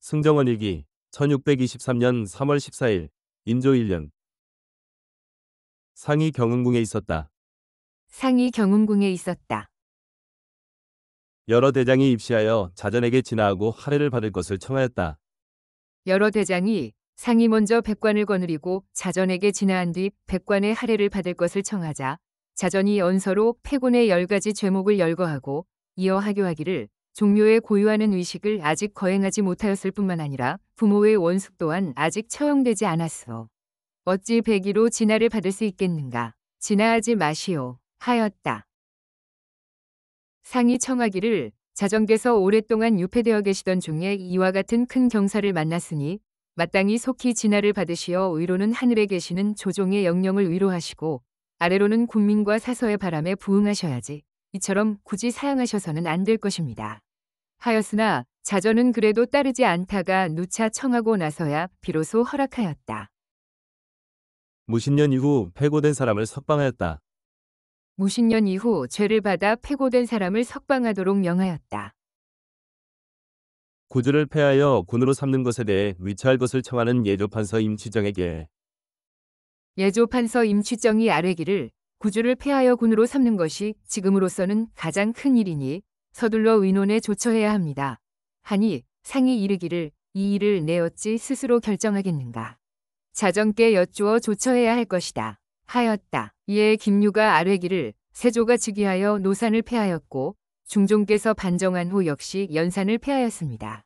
승정원 일기 1623년 3월 14일 인조 1년 상이 경흥궁에 있었다. 상이 경운궁에 있었다. 여러 대장이 입시하여 자전에게 진하하고 할애를 받을 것을 청하였다. 여러 대장이 상이 먼저 백관을 거느리고 자전에게 진하한 뒤 백관의 할애를 받을 것을 청하자 자전이 언서로 패곤의 10가지 죄목을 열거하고 이어 하교하기를 종묘에 고유하는 의식을 아직 거행하지 못하였을 뿐만 아니라 부모의 원숙 또한 아직 처형되지 않았으오. 어찌 백의로 진하를 받을 수 있겠는가. 진하하지 마시오. 하였다. 상이 청하기를 자정께서 오랫동안 유폐되어 계시던 중에 이와 같은 큰 경사를 만났으니 마땅히 속히 진하를 받으시어 위로는 하늘에 계시는 조종의 영령을 위로하시고 아래로는 국민과 사서의 바람에 부응하셔야지 이처럼 굳이 사양하셔서는 안 될 것입니다. 하였으나 자전은 그래도 따르지 않다가 누차 청하고 나서야 비로소 허락하였다. 무신년 이후 폐고된 사람을 석방하였다. 무신년 이후 죄를 받아 폐고된 사람을 석방하도록 명하였다. 구주를 폐하여 군으로 삼는 것에 대해 위처할 것을 청하는 예조판서 임취정에게 예조판서 임취정이 아뢰기를 구주를 폐하여 군으로 삼는 것이 지금으로서는 가장 큰 일이니 서둘러 의논에 조처해야 합니다. 하니 상이 이르기를 이 일을 내 어찌 스스로 결정하겠는가. 자정께 여쭈어 조처해야 할 것이다. 하였다. 이에 김유가 아뢰기를 세조가 즉위하여 노산을 폐하였고 중종께서 반정한 후 역시 연산을 폐하였습니다.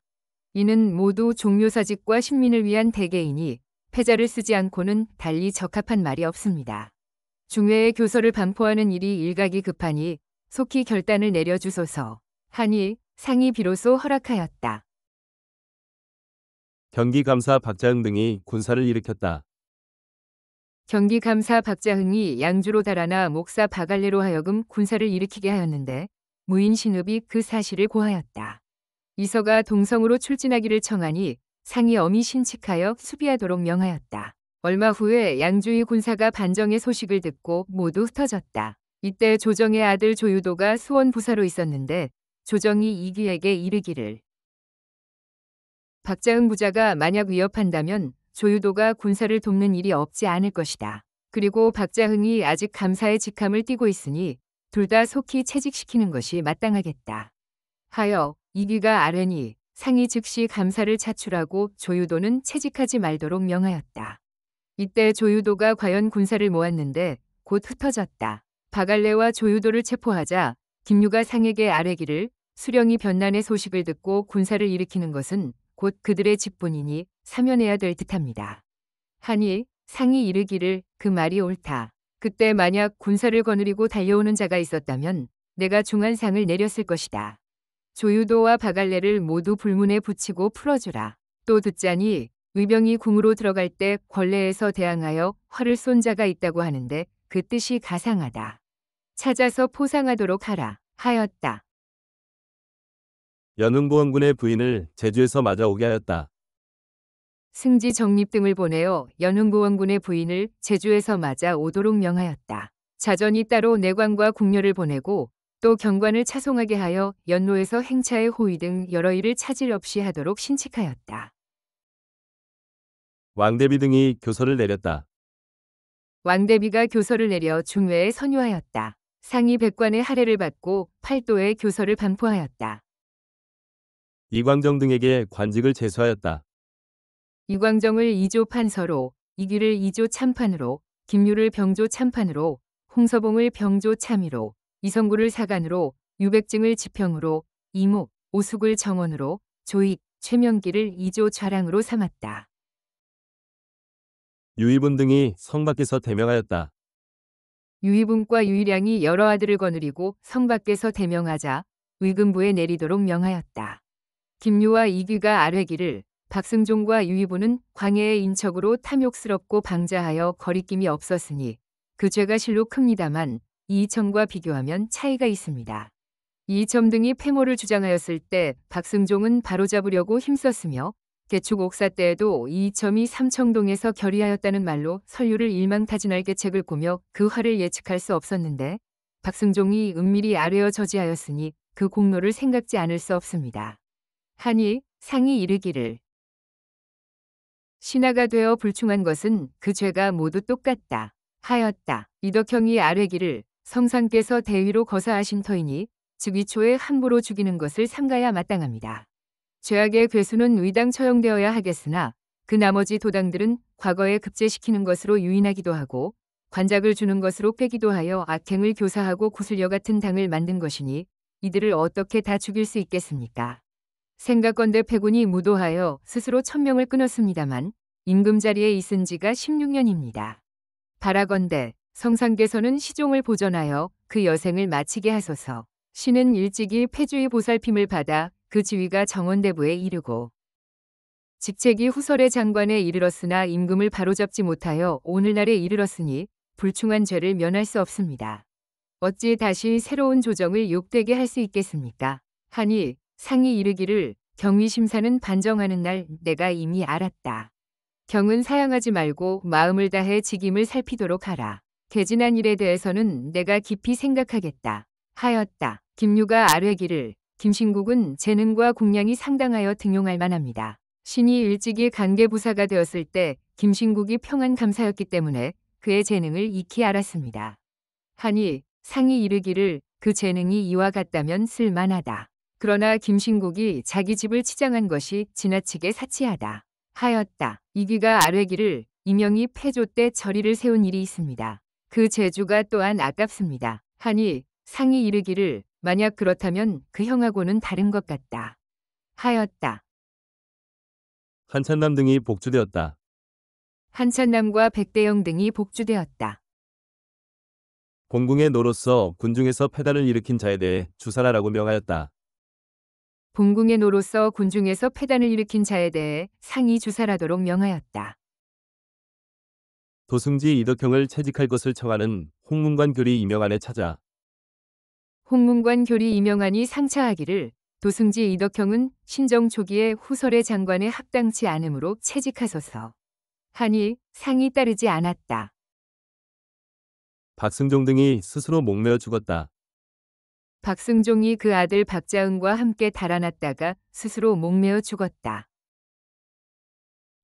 이는 모두 종묘사직과 신민을 위한 대계이니 패자를 쓰지 않고는 달리 적합한 말이 없습니다. 중회의 교서를 반포하는 일이 일각이 급하니 속히 결단을 내려주소서 하니 상이 비로소 허락하였다. 경기감사 박자흥 등이 군사를 일으켰다. 경기감사 박자흥이 양주로 달아나 목사 바갈레로 하여금 군사를 일으키게 하였는데 무인 신읍이 그 사실을 고하였다. 이서가 동성으로 출진하기를 청하니 상이 엄히 신칙하여 수비하도록 명하였다. 얼마 후에 양주의 군사가 반정의 소식을 듣고 모두 흩어졌다. 이때 조정의 아들 조유도가 수원 부사로 있었는데 조정이 이귀에게 이르기를 박자흥 부자가 만약 위협한다면 조유도가 군사를 돕는 일이 없지 않을 것이다. 그리고 박자흥이 아직 감사의 직함을 띠고 있으니 둘 다 속히 채직시키는 것이 마땅하겠다. 하여 이귀가 아뢰니 상이 즉시 감사를 차출하고 조유도는 채직하지 말도록 명하였다. 이때 조유도가 과연 군사를 모았는데 곧 흩어졌다. 바갈레와 조유도를 체포하자 김유가 상에게 아뢰기를 수령이 변난의 소식을 듣고 군사를 일으키는 것은 곧 그들의 직분이니 사면해야 될 듯합니다. 하니 상이 이르기를 그 말이 옳다. 그때 만약 군사를 거느리고 달려오는 자가 있었다면 내가 중한 상을 내렸을 것이다. 조유도와 바갈레를 모두 불문에 붙이고 풀어주라. 또 듣자니 의병이 궁으로 들어갈 때 권례에서 대항하여 활을 쏜 자가 있다고 하는데 그 뜻이 가상하다. 찾아서 포상하도록 하라 하였다. 연흥보원군의 부인을 제주에서 맞아오게 하였다. 승지 정립 등을 보내어 연흥보원군의 부인을 제주에서 맞아 오도록 명하였다. 자전이 따로 내관과 궁녀를 보내고 또 경관을 차송하게 하여 연로에서 행차의 호위 등 여러 일을 차질 없이 하도록 신칙하였다. 왕대비 등이 교서를 내렸다. 왕대비가 교서를 내려 중회에 선유하였다. 상이 백관의 할애를 받고 팔도에 교서를 반포하였다. 이광정 등에게 관직을 제수하였다. 이광정을 2조 판서로, 이귀를 2조 참판으로, 김유를 병조 참판으로, 홍서봉을 병조 참의로, 이성구를 사관으로, 유백증을 지평으로, 이목, 오숙을 정원으로, 조익, 최명기를 2조 좌랑으로 삼았다. 유이분 등이 성 밖에서 대명하였다. 유이분과 유이량이 여러 아들을 거느리고 성 밖에서 대명하자 의금부에 내리도록 명하였다. 김유와 이귀가 아뢰기를 박승종과 유이분은 광해의 인척으로 탐욕스럽고 방자하여 거리낌이 없었으니 그 죄가 실로 큽니다만 이이첨과 비교하면 차이가 있습니다. 이이첨 등이 패모를 주장하였을 때 박승종은 바로잡으려고 힘썼으며 개축 옥사 때에도 이이첨이 삼청동에서 결의하였다는 말로 설유를 일망타진할 계책을 꾸며 그 화를 예측할 수 없었는데 박승종이 은밀히 아뢰어 저지하였으니 그 공로를 생각지 않을 수 없습니다. 하니 상이 이르기를 신하가 되어 불충한 것은 그 죄가 모두 똑같다 하였다. 이덕형이 아뢰기를 성상께서 대위로 거사하신 터이니 즉위초에 함부로 죽이는 것을 삼가야 마땅합니다. 죄악의 괴수는 의당 처형되어야 하겠으나 그 나머지 도당들은 과거에 급제시키는 것으로 유인하기도 하고 관작을 주는 것으로 빼기도 하여 악행을 교사하고 구슬려 같은 당을 만든 것이니 이들을 어떻게 다 죽일 수 있겠습니까? 생각건대 패군이 무도하여 스스로 천명을 끊었습니다만 임금 자리에 있은 지가 16년입니다. 바라건대 성상께서는 시종을 보전하여 그 여생을 마치게 하소서. 신은 일찍이 폐주의 보살핌을 받아 그 지위가 정원대부에 이르고 직책이 후설의 장관에 이르렀으나 임금을 바로잡지 못하여 오늘날에 이르렀으니 불충한 죄를 면할 수 없습니다. 어찌 다시 새로운 조정을 욕되게 할 수 있겠습니까? 하니 상이 이르기를 경위심사는 반정하는 날 내가 이미 알았다. 경은 사양하지 말고 마음을 다해 직임을 살피도록 하라. 개진한 일에 대해서는 내가 깊이 생각하겠다 하였다. 김유가 아뢰기를 김신국은 재능과 공량이 상당하여 등용할 만합니다. 신이 일찍이 간계부사가 되었을 때 김신국이 평안 감사였기 때문에 그의 재능을 익히 알았습니다. 하니 상이 이르기를 그 재능이 이와 같다면 쓸만하다. 그러나 김신국이 자기 집을 치장한 것이 지나치게 사치하다 하였다. 이귀가 아뢰기를 이명이 폐조 때 절의를 세운 일이 있습니다. 그 재주가 또한 아깝습니다. 하니 상이 이르기를 만약 그렇다면 그 형하고는 다른 것 같다 하였다. 한찬남 등이 복주되었다. 한찬남과 백대영 등이 복주되었다. 공궁의 노로서 군중에서 패단을 일으킨 자에 대해 주살하라고 명하였다. 본궁의 노로서 군중에서 패단을 일으킨 자에 대해 상이 주살하도록 명하였다. 도승지 이덕형을 채직할 것을 청하는 홍문관 교리 임영안에 찾아 홍문관 교리 임영안이 상차하기를 도승지 이덕형은 신정 초기에 후설의 장관에 합당치 않으므로 채직하소서 하니 상이 따르지 않았다. 박승종 등이 스스로 목매어 죽었다. 박승종이 그 아들 박자응과 함께 달아났다가 스스로 목매어 죽었다.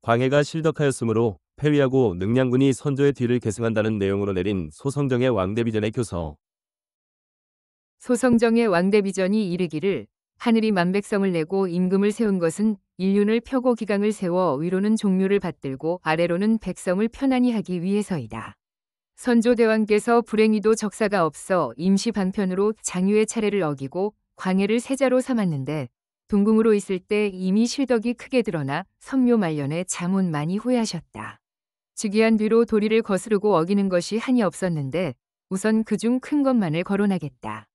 광해가 실덕하였으므로 패위하고 능량군이 선조의 뒤를 계승한다는 내용으로 내린 소성정의 왕대비전의 교서. 소성정의 왕대비전이 이르기를 하늘이 만백성을 내고 임금을 세운 것은 인륜을 펴고 기강을 세워 위로는 종묘를 받들고 아래로는 백성을 편안히 하기 위해서이다. 선조대왕께서 불행히도 적사가 없어 임시 방편으로 장유의 차례를 어기고 광해를 세자로 삼았는데 동궁으로 있을 때 이미 실덕이 크게 드러나 성묘 말년에 잠온 많이 후회하셨다. 즉위한 뒤로 도리를 거스르고 어기는 것이 한이 없었는데 우선 그중 큰 것만을 거론하겠다.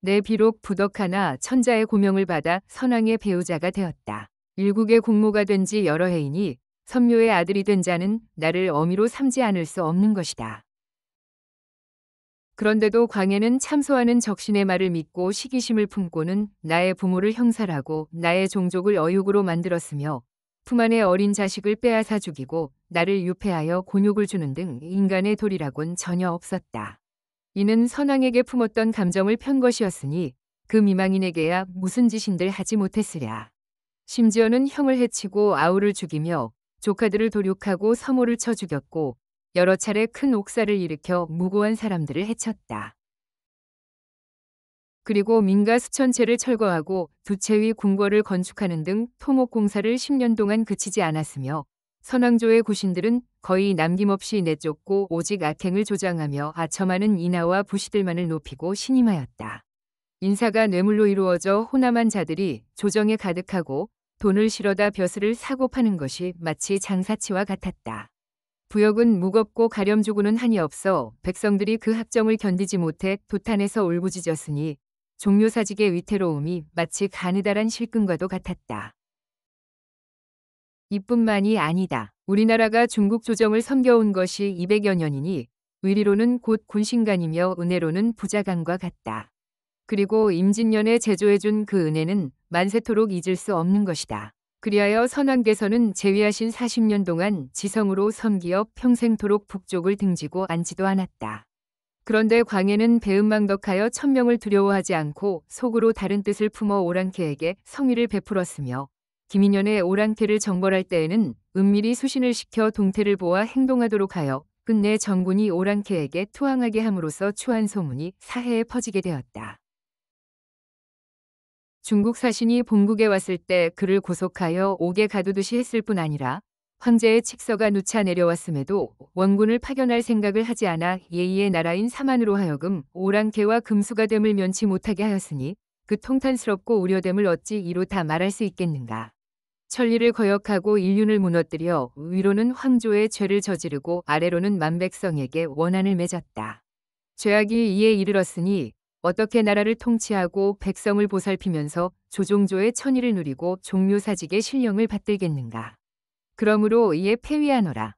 내 비록 부덕하나 천자의 고명을 받아 선왕의 배우자가 되었다. 일국의 공모가 된 지 여러 해이니 선묘의 아들이 된 자는 나를 어미로 삼지 않을 수 없는 것이다. 그런데도 광해는 참소하는 적신의 말을 믿고 시기심을 품고는 나의 부모를 형살하고 나의 종족을 어육으로 만들었으며 품 안의 어린 자식을 빼앗아 죽이고 나를 유폐하여 곤욕을 주는 등 인간의 도리라곤 전혀 없었다. 이는 선왕에게 품었던 감정을 편 것이었으니 그 미망인에게야 무슨 짓인들 하지 못했으랴. 심지어는 형을 해치고 아우를 죽이며 조카들을 도륙하고 서모를 쳐 죽였고 여러 차례 큰 옥사를 일으켜 무고한 사람들을 해쳤다. 그리고 민가 수천 채를 철거하고 두 채 위 궁궐을 건축하는 등 토목 공사를 10년 동안 그치지 않았으며 선왕조의 구신들은 거의 남김없이 내쫓고 오직 악행을 조장하며 아첨하는 인하와 부시들만을 높이고 신임하였다. 인사가 뇌물로 이루어져 호남한 자들이 조정에 가득하고 돈을 실어다 벼슬을 사고 파는 것이 마치 장사치와 같았다. 부역은 무겁고 가렴주고는 한이 없어 백성들이 그 합정을 견디지 못해 도탄에서 울부짖었으니 종묘사직의 위태로움이 마치 가느다란 실끈과도 같았다. 이뿐만이 아니다. 우리나라가 중국 조정을 섬겨온 것이 200여 년이니 의리로는 곧 군신간이며 은혜로는 부자간과 같다. 그리고 임진년에 제조해준 그 은혜는 만세토록 잊을 수 없는 것이다. 그리하여 선왕께서는 재위하신 40년 동안 지성으로 섬기어 평생토록 북쪽을 등지고 앉지도 않았다. 그런데 광해는 배은망덕하여 천명을 두려워하지 않고 속으로 다른 뜻을 품어 오랑캐에게 성의를 베풀었으며 김인현의 오랑캐를 정벌할 때에는 은밀히 수신을 시켜 동태를 보아 행동하도록 하여 끝내 정군이 오랑캐에게 투항하게 함으로써 추한 소문이 사해에 퍼지게 되었다. 중국 사신이 본국에 왔을 때 그를 구속하여 옥에 가두듯이 했을 뿐 아니라 황제의 칙서가 누차 내려왔음에도 원군을 파견할 생각을 하지 않아 예의의 나라인 사만으로 하여금 오랑캐와 금수가 됨을 면치 못하게 하였으니 그 통탄스럽고 우려됨을 어찌 이로 다 말할 수 있겠는가. 천리를 거역하고 인륜을 무너뜨려 위로는 황조의 죄를 저지르고 아래로는 만백성에게 원한을 맺었다. 죄악이 이에 이르렀으니 어떻게 나라를 통치하고 백성을 보살피면서 조종조의 천의를 누리고 종묘사직의 신령을 받들겠는가. 그러므로 이에 폐위하노라.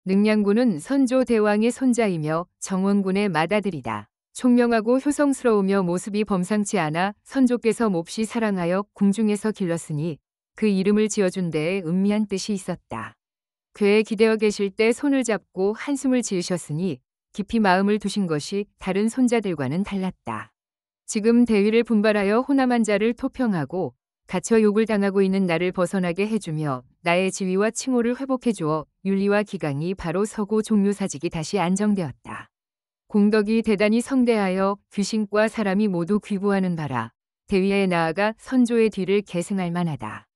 능량군은 선조 대왕의 손자이며 정원군의 맏아들이다. 총명하고 효성스러우며 모습이 범상치 않아 선조께서 몹시 사랑하여 궁중에서 길렀으니 그 이름을 지어준 데에 은미한 뜻이 있었다. 궤에 기대어 계실 때 손을 잡고 한숨을 지으셨으니 깊이 마음을 두신 것이 다른 손자들과는 달랐다. 지금 대위를 분발하여 호남한 자를 토평하고 갇혀 욕을 당하고 있는 나를 벗어나게 해주며 나의 지위와 칭호를 회복해주어 윤리와 기강이 바로 서고 종묘사직이 다시 안정되었다. 공덕이 대단히 성대하여 귀신과 사람이 모두 귀부하는 바라 대위에 나아가 선조의 뒤를 계승할 만하다.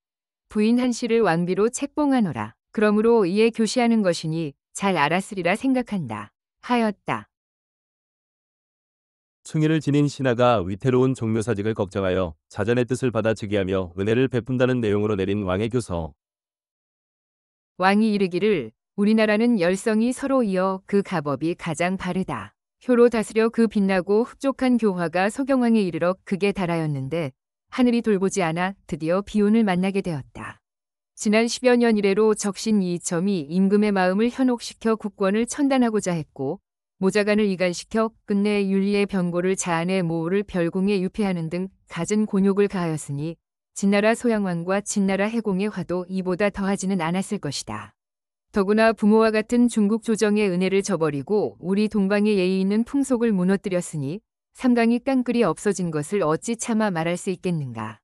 부인 한씨를 왕비로 책봉하노라. 그러므로 이에 교시하는 것이니 잘 알았으리라 생각한다. 하였다. 충의를 지닌 신하가 위태로운 종묘사직을 걱정하여 자전의 뜻을 받아 즉위하며 은혜를 베푼다는 내용으로 내린 왕의 교서. 왕이 이르기를 우리나라는 열성이 서로 이어 그 가법이 가장 바르다. 효로 다스려 그 빛나고 흡족한 교화가 서경왕에 이르러 극에 달하였는데 하늘이 돌보지 않아 드디어 비운을 만나게 되었다. 지난 10여 년 이래로 적신 이이첨이 임금의 마음을 현혹시켜 국권을 천단하고자 했고 모자간을 이간시켜 끝내 윤리의 병고를 자안의 모호를 별궁에 유폐하는 등 갖은 곤욕을 가하였으니 진나라 소양왕과 진나라 해공의 화도 이보다 더하지는 않았을 것이다. 더구나 부모와 같은 중국 조정의 은혜를 저버리고 우리 동방의 예의 있는 풍속을 무너뜨렸으니 삼강이 깡끌이 없어진 것을 어찌 차마 말할 수 있겠는가.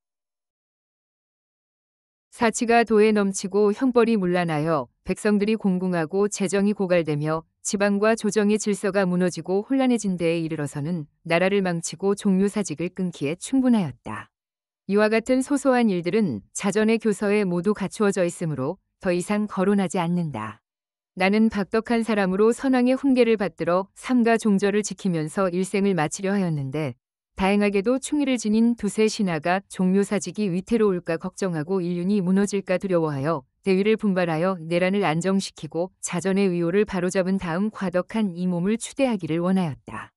사치가 도에 넘치고 형벌이 문란하여 백성들이 공궁하고 재정이 고갈되며 지방과 조정의 질서가 무너지고 혼란해진 데에 이르러서는 나라를 망치고 종묘사직을 끊기에 충분하였다. 이와 같은 소소한 일들은 자전의 교서에 모두 갖추어져 있으므로 더 이상 거론하지 않는다. 나는 박덕한 사람으로 선왕의 훈계를 받들어 삼가 종절을 지키면서 일생을 마치려 하였는데 다행하게도 충의를 지닌 두세 신하가 종묘사직이 위태로울까 걱정하고 인륜이 무너질까 두려워하여 대위를 분발하여 내란을 안정시키고 자전의 위호를 바로잡은 다음 과덕한 이 몸을 추대하기를 원하였다.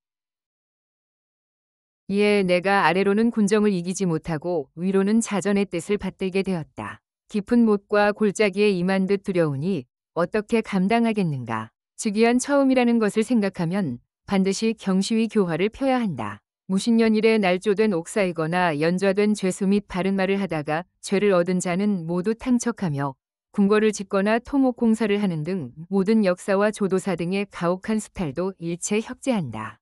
이에 내가 아래로는 군정을 이기지 못하고 위로는 자전의 뜻을 받들게 되었다. 깊은 못과 골짜기에 임한 듯 두려우니 어떻게 감당하겠는가. 즉위한 처음이라는 것을 생각하면 반드시 경시위 교화를 펴야 한다. 무신년 이래 날조된 옥사이거나 연좌된 죄수 및 바른 말을 하다가 죄를 얻은 자는 모두 탕척하며 궁궐을 짓거나 토목공사를 하는 등 모든 역사와 조도사 등의 가혹한 수탈도 일체 혁제한다.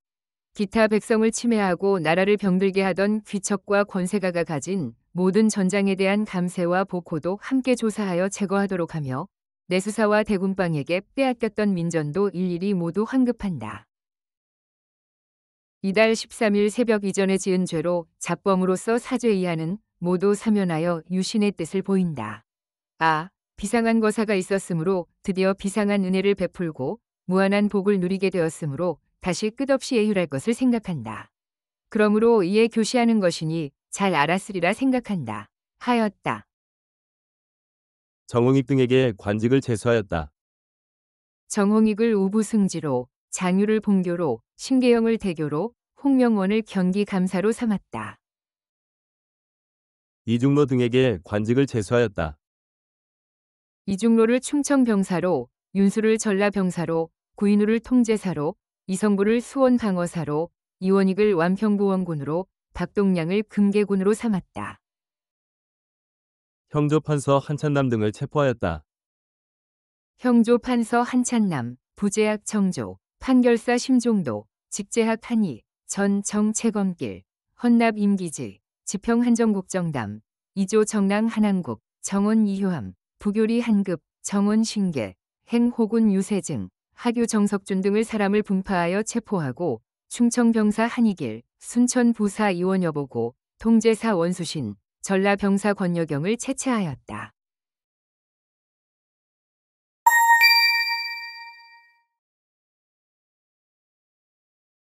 기타 백성을 침해하고 나라를 병들게 하던 귀척과 권세가가 가진 모든 전장에 대한 감세와 복호도 함께 조사하여 제거하도록 하며 내수사와 대군방에게 빼앗겼던 민전도 일일이 모두 환급한다. 이달 13일 새벽 이전에 지은 죄로 잡범으로서 사죄 이하는 모두 사면하여 유신의 뜻을 보인다. 비상한 거사가 있었으므로 드디어 비상한 은혜를 베풀고 무한한 복을 누리게 되었으므로 다시 끝없이 예휼할 것을 생각한다. 그러므로 이에 교시하는 것이니 잘 알았으리라 생각한다. 하였다. 정홍익 등에게 관직을 제수하였다. 정홍익을 우부승지로, 장유를 봉교로, 신계영을 대교로, 홍명원을 경기감사로 삼았다. 이중로 등에게 관직을 제수하였다. 이중로를 충청병사로, 윤수를 전라병사로, 구인우를 통제사로, 이성부를 수원방어사로, 이원익을 완평보원군으로, 박동량을 금계군으로 삼았다. 형조 판서 한찬남 등을 체포하였다. 형조 판서 한찬남, 부제학 청조, 판결사 심종도, 직제학 한희, 전 정채검길, 헌납 임기지, 지평 한정국정담, 2조 정랑 한항국, 정원 이효함, 부교리 한급, 정원 신계, 행호군 유세증, 하교 정석준 등을 사람을 분파하여 체포하고 충청병사 한이길, 순천부사 이원여보고, 통제사 원수신, 전라병사 권여경을 체체하였다.